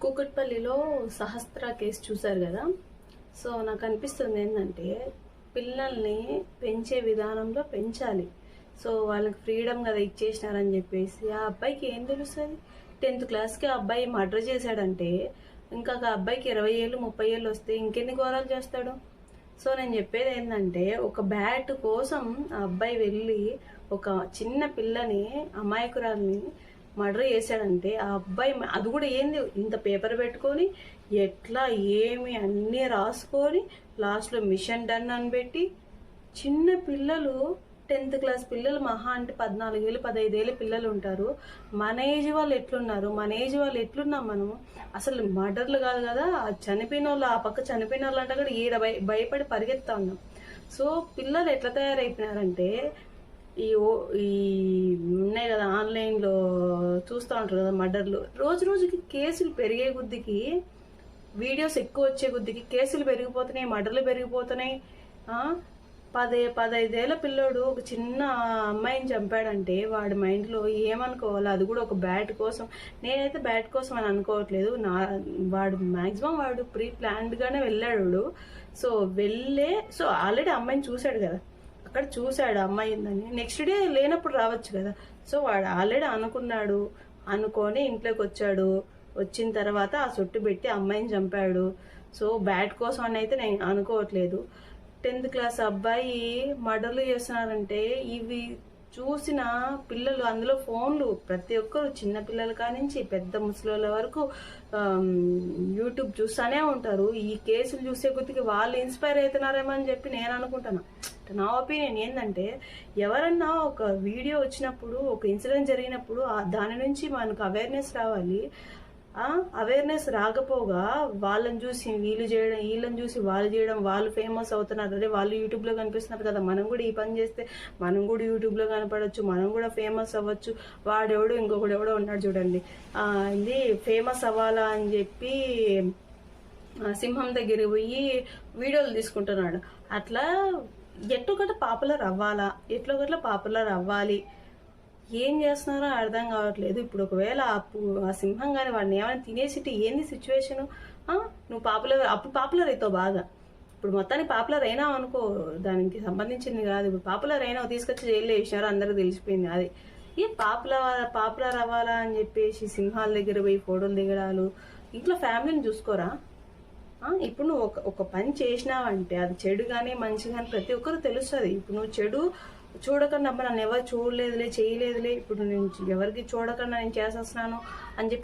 కూకట్పల్లిలో సహస్ర కేసు చూశారు కదా. సో నాకు అనిపిస్తుంది ఏంటంటే పిల్లల్ని పెంచే విధానంలో పెంచాలి. సో వాళ్ళకి ఫ్రీడమ్ కదా ఇచ్చేసినారని చెప్పేసి ఆ అబ్బాయికి ఏం తెలుస్తుంది? 10th క్లాస్కి ఆ అబ్బాయి మర్డర్ చేశాడంటే ఇంకా ఆ అబ్బాయికి 20 ఏళ్ళు 30 ఏళ్ళు వస్తే ఇంకెన్ని ఘోరాలు చేస్తాడు? సో నేను చెప్పేది ఏంటంటే ఒక బ్యాట్ కోసం ఆ అబ్బాయి వెళ్ళి ఒక చిన్న పిల్లని అమాయకురాల్ని మర్డర్ చేశాడంటే ఆ అబ్బాయి అది కూడా ఏంది ఇంత పేపర్ పెట్టుకొని ఎట్లా ఏమి అన్నీ రాసుకొని లాస్ట్లో మిషన్ డన్ అని పెట్టి చిన్న పిల్లలు 10th క్లాస్ పిల్లలు మహా అంటే 14 ఏళ్ళు 15 ఏళ్ళ పిల్లలు ఉంటారు. మన ఏజ్ వాళ్ళు ఎట్లున్నారు, మన ఏజ్ వాళ్ళు ఎట్లున్నాం మనము? అసలు మర్డర్లు కాదు కదా, చనిపోయిన వాళ్ళు ఆ పక్క చనిపోయిన వాళ్ళు అంటే కూడా ఈడ భయపడి పరిగెత్తా ఉన్నాం. సో పిల్లలు ఎట్లా తయారైపోయినారంటే ఈ ఉన్నాయి కదా ఆన్లైన్లో చూస్తూ ఉంటారు కదా మర్డర్లు, రోజు రోజుకి కేసులు పెరిగే కొద్దికి, వీడియోస్ ఎక్కువ వచ్చే కొద్దికి కేసులు పెరిగిపోతున్నాయి, మర్డర్లు పెరిగిపోతున్నాయి. 15 ఏళ్ళ పిల్లోడు ఒక చిన్న అమ్మాయిని చంపాడంటే వాడి మైండ్లో ఏమనుకోవాలి? అది కూడా ఒక బ్యాట్ కోసం. నేనైతే బ్యాట్ కోసం అని అనుకోవట్లేదు. వాడు మ్యాక్సిమం వాడు ప్రీ ప్లాన్డ్గానే వెళ్ళాడు. సో సో ఆల్రెడీ అమ్మాయిని చూశాడు కదా, అక్కడ చూశాడు అమ్మాయి ఉందని, నెక్స్ట్ డే లేనప్పుడు రావచ్చు కదా. సో వాడు ఆల్రెడీ అనుకున్నాడు, అనుకొని ఇంట్లోకి వచ్చాడు, వచ్చిన తర్వాత ఆ సొట్టు పెట్టి అమ్మాయిని చంపాడు. సో బ్యాట్ కోసం అని అయితే నేను అనుకోవట్లేదు. 10th క్లాస్ అబ్బాయి మర్డర్లు చేస్తున్నారంటే ఇవి చూసిన పిల్లలు, అందులో ఫోన్లు ప్రతి ఒక్కరు చిన్న పిల్లల కానించి పెద్ద ముసలోళ్ళ వరకు యూట్యూబ్ చూస్తూనే ఉంటారు. ఈ కేసులు చూసే కొద్దికి వాళ్ళు ఇన్స్పైర్ అవుతున్నారేమో అని చెప్పి నేను అనుకుంటున్నా. నా ఒపీనియన్ ఏంటంటే ఎవరన్నా ఒక వీడియో వచ్చినప్పుడు, ఒక ఇన్సిడెంట్ జరిగినప్పుడు దాని నుంచి మనకు అవేర్నెస్ రావాలి. అవేర్నెస్ రాకపోగా వాళ్ళని చూసి వీళ్ళు చేయడం, వీళ్ళని చూసి వాళ్ళు చేయడం, వాళ్ళు ఫేమస్ అవుతున్నారు. అదే వాళ్ళు యూట్యూబ్లో కనిపిస్తున్నారు కదా, మనం కూడా ఈ పని చేస్తే మనం కూడా యూట్యూబ్లో కనపడవచ్చు, మనం కూడా ఫేమస్ అవ్వచ్చు. వాడెవడో ఇంకొకడు ఎవడో ఉన్నాడు చూడండి, ఇది ఫేమస్ అవ్వాలా అని చెప్పి సింహం దగ్గర పోయి వీడియోలు తీసుకుంటున్నాడు. అట్లా ఎట్లొకట్లా పాపులర్ అవ్వాలి. ఏం చేస్తున్నారో అర్థం కావట్లేదు. ఇప్పుడు ఒకవేళ ఆ సింహం కానీ వాడిని ఏమైనా తినేసిట్టి ఏంది సిచ్యువేషను? నువ్వు పాపులర్ అవుతావు బాగా. ఇప్పుడు మొత్తానికి పాపులర్ అయినావు అనుకో, దానికి సంబంధించింది కాదు. ఇప్పుడు పాపులర్ అయినావు, తీసుకొచ్చి జైల్లో వేసినారు, అందరూ తెలిసిపోయింది. అది ఈ పాపులర్ అవ్వాలా అని చెప్పేసి సింహాల దగ్గర పోయి ఫోటోలు దిగడాలు. ఇంట్లో ఫ్యామిలీని చూసుకోరా? ఇప్పుడు నువ్వు ఒక పని చేసినావంటే అది చెడు కానీ మంచి కానీ ప్రతి ఒక్కరు తెలుస్తుంది. ఇప్పుడు నువ్వు చెడు చూడకుండా నన్ను ఎవరు చూడలేదులే, చేయలేదులే, ఇప్పుడు నేను ఎవరికి చూడకుండా నేను చేసేస్తున్నాను అని చెప్పి